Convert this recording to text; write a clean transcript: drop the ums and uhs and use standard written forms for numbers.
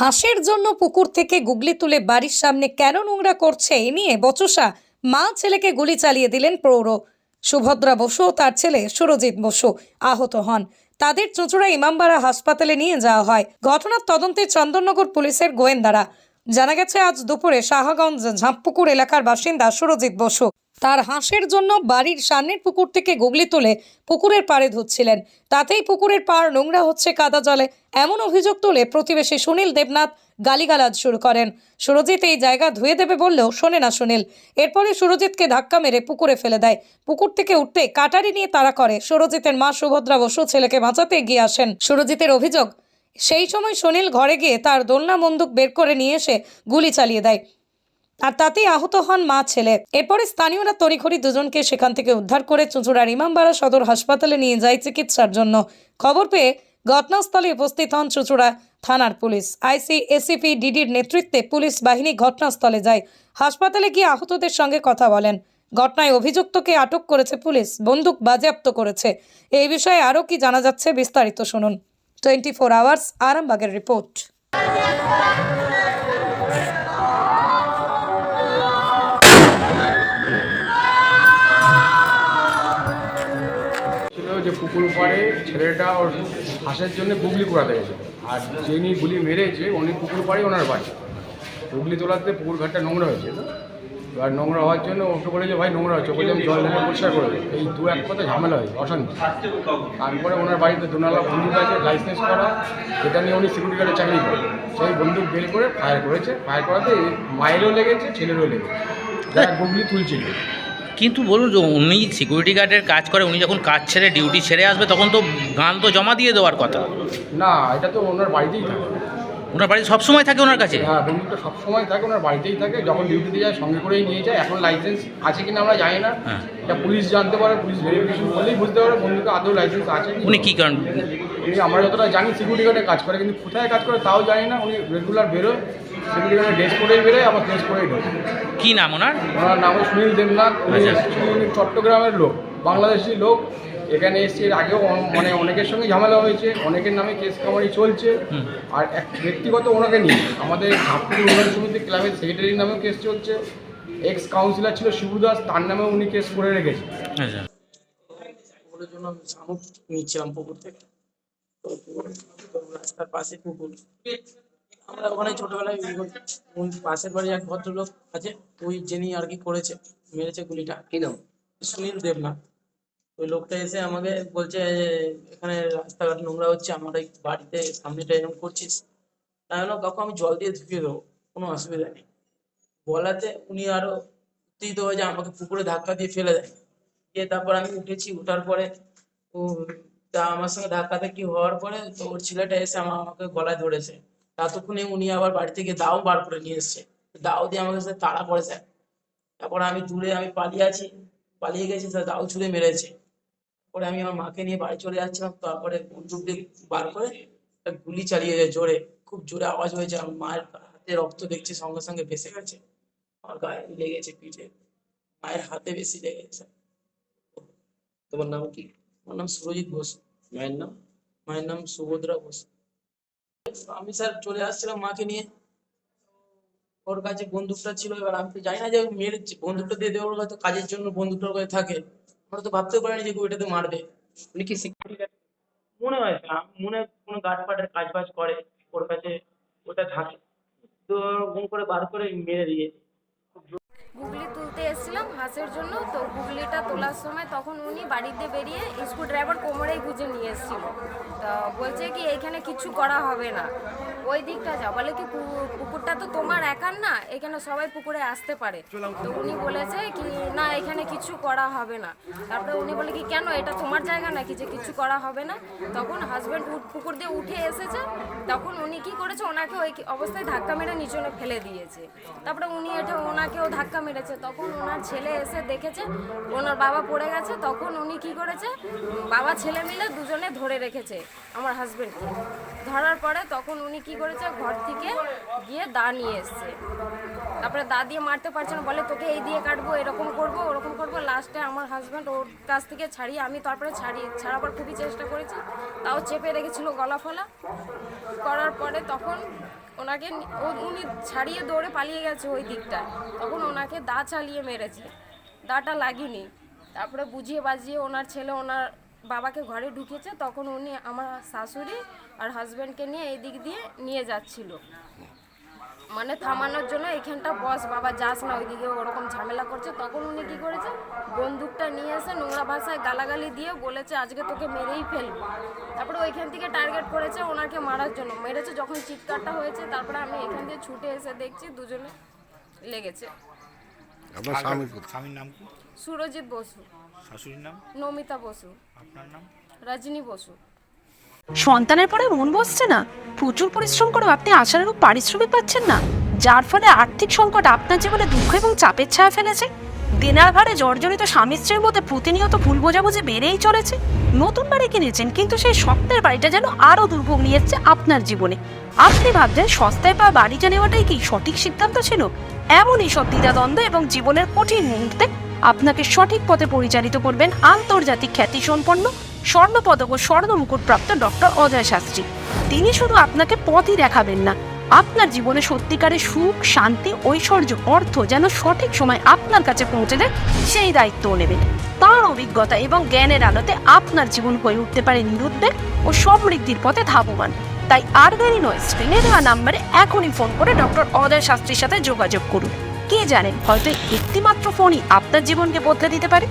হাঁসের জন্য পুকুর থেকে গুগলি তুলে বাড়ির সামনে কেন নোংরা করছে এ নিয়ে বচসা মা ছেলেকে গুলি চালিয়ে দিলেন প্রৌঢ়। সুভদ্রা বসু ও তার ছেলে সুরজিৎ বসু আহত হন। তাদের চুঁচুড়া ইমামবাড়া হাসপাতালে নিয়ে যাওয়া হয়। ঘটনার তদন্তে চন্দননগর পুলিশের গোয়েন্দারা। জানা গেছে আজ দুপুরে সাহাগঞ্জ ঝাঁপপুকুর এলাকার বাসিন্দা সুরজিৎ বসু তার হাঁসের জন্য বাড়ির সামনের পুকুর থেকে গুগলি তুলে পুকুরের পাড়ে ধুচ্ছিলেন। তাতেই পুকুরের পাড় নোংরা হচ্ছে কাদা জলে, এমন অভিযোগ তুলে প্রতিবেশী সুনীল দেবনাথ গালিগালাজ শুরু করেন। সুরজিৎ এই জায়গা ধুয়ে দেবে বললেও শোনে না সুনীল। এরপরে সুরজিৎকে ধাক্কা মেরে পুকুরে ফেলে দেয়। পুকুর থেকে উঠতে কাটারি নিয়ে তাড়া করে। সুরজিতের মা সুভদ্রা বসু ছেলেকে বাঁচাতে এগিয়ে আসেন। সুরজিতের অভিযোগ, সেই সময় সুনীল ঘরে গিয়ে তার দোলনা বন্দুক বের করে নিয়ে এসে গুলি চালিয়ে দেয়, আর তাতেই আহত হন মা ছেলে। এরপরে স্থানীয়রা তড়িঘড়ি দুজনকে সেখান থেকে উদ্ধার করে চুঁচুড়ার ইমামবাড়া সদর হাসপাতালে নিয়ে যায় চিকিৎসার জন্য। খবর পেয়ে ঘটনাস্থলে উপস্থিত হন চুঁচুড়া থানার পুলিশ। আইসি এসিপি ডিডির নেতৃত্বে পুলিশ বাহিনী ঘটনাস্থলে যায়। হাসপাতালে গিয়ে আহতদের সঙ্গে কথা বলেন। ঘটনায় অভিযুক্তকে আটক করেছে পুলিশ, বন্দুক বাজেয়াপ্ত করেছে। এই বিষয়ে আরও কি জানা যাচ্ছে বিস্তারিত শুনুন। 24 আওয়ার্স আরামবাগের রিপোর্ট। যে পুকুর পাড়ে ছেলেটা ওর হাঁসের জন্য গুগলি করাতে গেছে, আর যিনি গুলি মেরেছে উনি পুকুর পাড়ে ওনার বাড়ি। গুগলি তোলাতে পুকুর ঘাটটা নোংরা হয়েছে, এবার নোংরা হওয়ার জন্য ওকে বলে যে ভাই নোংরা হচ্ছে, বলে আমি জল ঢেলে পরিষ্কার করে দেবো। এই দু এক কথা ঝামেলা হয়েছে, অশান্তি। তারপরে ওনার বাড়িতে দুনালা বন্দুক আছে লাইসেন্স করা, যেটা নিয়ে উনি সিকিউরিটি গার্ডে চাকরি করেন। সেই বন্দুক বের করে ফায়ার করেছে। ফায়ার করাতে মায়েরও লেগেছে, ছেলেরও লেগেছে, যারা গুগলি তুলছিল। কিন্তু বলুন যে উনি সিকিউরিটি গার্ডের কাজ করে, উনি যখন কাজ ছেড়ে ডিউটি ছেড়ে আসবে তখন তো গান তো জমা দিয়ে দেওয়ার কথা। না, এটা তো ওনার বাড়িতেই থাকে। ওনার বাড়ি সবসময় থাকে ওনার কাছে? হ্যাঁ, বন্দুকটা সবসময় থাকে, ওনার বাড়িতেই থাকে। যখন ডিউটিতে যায় সঙ্গে করেই নিয়ে যায়। এখন লাইসেন্স আছে কিনা আমরা জানি না, এটা পুলিশ জানতে পারে। পুলিশ ভেরিফিকেশন করলেই বুঝতে পারে বন্দুকে আদৌ লাইসেন্স আছে। উনি কী কারণ? উনি আমরা যতটা জানি সিকিউরিটি গার্ডে কাজ করে, কিন্তু কোথায় কাজ করে তাও জানি না। উনি রেগুলার বেরোয়, সিকিউরিটি গার্ডে ড্রেস পরেই বেরোয়, আবার ড্রেস পরেই ঢোকে। কী নাম ওনার? ওনার নাম সুনীল দেবনাথ। উনি চট্টগ্রামের লোক, বাংলাদেশি লোক। এখানে এসছে, এর আগেও মানে অনেকের সঙ্গে ঝামেলা হয়েছে, অনেকের নামে কেস কামারি চলছে। আর এক ব্যক্তিগত ওনাকে নিয়ে আমাদের ঝাঁপপুর উন্নয়ন সমিতি ক্লাবের সেক্রেটারির নামেও কেস চলছে। এক্স কাউন্সিলর ছিল শিবু দাস, তার নামেও উনি কেস করে রেখেছে। পুকুরের জন্য আমি শামুক নিচ্ছিলাম পুকুর থেকে, তো রাস্তার পাশে পুকুর। আমরা ওখানে ছোটবেলায় ওই পাশের বাড়ি এক ভদ্রলোক আছে, ওই যিনি আর কি করেছে, মেরেছে গুলিটা, কি নাম? সুনীল দেবনাথ। ওই লোকটা এসে আমাকে বলছে যে এখানে রাস্তাঘাট নোংরা হচ্ছে, আমার এই বাড়িতে সামনেটা এরকম করছিস। তাই হলো কাকু আমি জল দিয়ে ধুয়ে দেবো, কোনো অসুবিধা নেই। বলাতে উনি আরো উত্তেজিত হয়ে যায়, আমাকে পুকুরে ধাক্কা দিয়ে ফেলে দেয়। দিয়ে তারপর আমি উঠেছি, উঠার পরে ও তা আমার সঙ্গে ধাক্কাধাক্কি হওয়ার পরে তো ওর ছেলেটা এসে আমাকে গলায় ধরেছে। ততক্ষণে উনি আবার বাড়ি থেকে দাও বার করে নিয়ে এসছে, দাও দিয়ে আমাকে সাথে তাড়া করেছে। তারপর আমি দূরে আমি পালিয়ে গেছি, স্যার দাও ছুঁড়ে মেরেছে। পরে আমি আমার মাকে নিয়ে বাড়ি চলে যাচ্ছিলাম, তারপরে বন্দুক দিয়ে বার করে একটা গুলি চালিয়ে যায় জোরে, খুব জোরে আওয়াজ হয়েছে। আমার মায়ের হাতে রক্ত দেখছি সঙ্গে সঙ্গে ভেসে গেছে, আমার গায়ে লেগেছে পিঠে, মায়ের হাতে বেশি লেগেছে। তোমার নাম কি? আমার নাম সুরজিৎ বসু। মায়ের নাম? মায়ের নাম সুভদ্রা বসু। আমি স্যার চলে আসছিলাম মাকে নিয়ে, ওর কাছে বন্দুকটা ছিল। এবার আমি তো জানি না যে মেয়ের বন্দুকটা দিয়ে দেওয়ার হয়তো কাজের জন্য বন্দুকটার কাছে থাকে, আমরা তো ভাবতেও পারিনি যে ওইটাতে মারবে। উনি কি সিকিউরিটি? মনে হয় মনে হয় কোনো গার্ড ফার্ডের কাজ বাজ করে, ওর কাছে ওটা থাকে, তো গুম করে বার করে মেরে দিয়েছে। গুগলি তুলতে এসেছিলাম হাঁসের জন্য, তো গুগলিটা তোলার সময় তখন উনি বাড়িতে বেরিয়ে স্ক্রু ড্রাইভার কোমরেই গুঁজে নিয়ে এসেছিল। তো বলছে কি এখানে কিছু করা হবে না, ওই দিকটা যাও। বলে কি পুকুরটা তো তোমার একার না, এখানে সবাই পুকুরে আসতে পারে। তো উনি বলেছে কি না এখানে কিছু করা হবে না। তারপরে উনি বলে কি কেন, এটা তোমার জায়গা নাকি যে কিছু করা হবে না? তখন হাজব্যান্ড পুকুর দিয়ে উঠে এসেছে, তখন উনি কি করেছে, ওনাকে ওই অবস্থায় ধাক্কা মেরে নিচে ফেলে দিয়েছে। তারপরে উনি ওনাকেও ধাক্কা মেরেছে। তখন ওনার ছেলে এসে দেখেছে ওনার বাবা পড়ে গেছে, তখন উনি কি করেছে, বাবা ছেলে মিলে দুজনে ধরে রেখেছে আমার হাজব্যান্ডকে। ধরার পরে তখন উনি কি করেছে, ঘর থেকে গিয়ে দা নিয়ে এসছে। তারপরে দা দিয়ে মারতে পারছে না, বলে তোকে এই দিয়ে কাটবো, এরকম করবো, ওরকম করবো। লাস্টে আমার হাজব্যান্ড ওর কাছ থেকে ছাড়িয়ে, আমি তারপরে ছাড়াবার খুবই চেষ্টা করেছি, তাও চেপে রেখেছিল গলা ফলা। করার পরে তখন ওনাকে উনি ছাড়িয়ে দৌড়ে পালিয়ে গেছে ওই দিকটায়, তখন ওনাকে দা চালিয়ে মেরেছে, দাটা লাগেনি। তারপরে বুঝিয়ে বাজিয়ে ওনার ছেলে ওনার বাবাকে ঘরে ঢুকেছে, তখন উনি আমার শাশুড়ি আর হাজব্যান্ডকে নিয়ে এই দিক দিয়ে নিয়ে যাচ্ছিল, মানে থামানোর জন্য, এখানটা বস বাবা যাস না ওইদিকে, ওরকম ঝামেলা করছে। তখন উনি কি করেছে, বন্দুকটা নিয়ে এসে নোংরা ভাষায় গালাগালি দিয়ে বলেছে আজকে তোকে মেরেই ফেলবো। তারপরে ওইখান থেকে টার্গেট করেছে ওনাকে মারার জন্য, মেরেছে। যখন চিৎকারটা হয়েছে তারপরে আমি এখান দিয়ে ছুটে এসে দেখছি দুজনে লেগেছে। আপনার স্বামীর নাম কি? সুরজিৎ বসু। শাশুড়ির নাম? নমিতা বসু। আপনার নাম? রজনী বসু। সন্তানের পরে মন বসছে না, প্রচুর পরিশ্রম করেও আপনি আশানুরূপ পারিশ্রমিক পাচ্ছেন না, যার ফলে আর্থিক সংকট আপনার জীবনে দুঃখ এবং চাপের ছায়া ফেলেছে। দেনার ভারে জর্জরিত স্বামী স্ত্রীর মধ্যে প্রতিনিয়ত ভুল বোঝাবুঝি বেড়েই চলেছে। নতুন বাড়ি কিনেছেন, কিন্তু সেই স্বপ্নের বাড়িটা যেন আরও দুর্ভোগ নিয়ে এসছে আপনার জীবনে। আপনি ভাবছেন সস্তায় পাওয়া বাড়িটা নেওয়াটাই কি সঠিক সিদ্ধান্ত ছিল? এমনই সব দ্বিধাদ্বন্দ্ব এবং জীবনের কঠিন মুহূর্তে আপনাকে সঠিক পথে পরিচালিত করবেন আন্তর্জাতিক খ্যাতিসম্পন্ন স্বর্ণপদক ও স্বর্ণ মুকুটপ্রাপ্ত ডক্টর অজয় শাস্ত্রী। তিনি শুধু আপনাকে পথই দেখাবেন না, আপনার জীবনে সত্যিকারের সুখ, শান্তি, ঐশ্বর্য, অর্থ যেন সঠিক সময় আপনার কাছে পৌঁছে দেয় সেই দায়িত্বও নেবেন। তাঁর অভিজ্ঞতা এবং জ্ঞানের আলোতে আপনার জীবন হয়ে উঠতে পারে নিরুদ্বেগ ও সমৃদ্ধির পথে ধাবমান। তাই আর দেরি নয়, স্ক্রিনে দেওয়া নাম্বারে এখনই ফোন করে ডক্টর অজয় শাস্ত্রীর সাথে যোগাযোগ করুন। কে জানেন, হয়তো একটি মাত্র ফোনই আপনার জীবনকে বদলে দিতে পারে।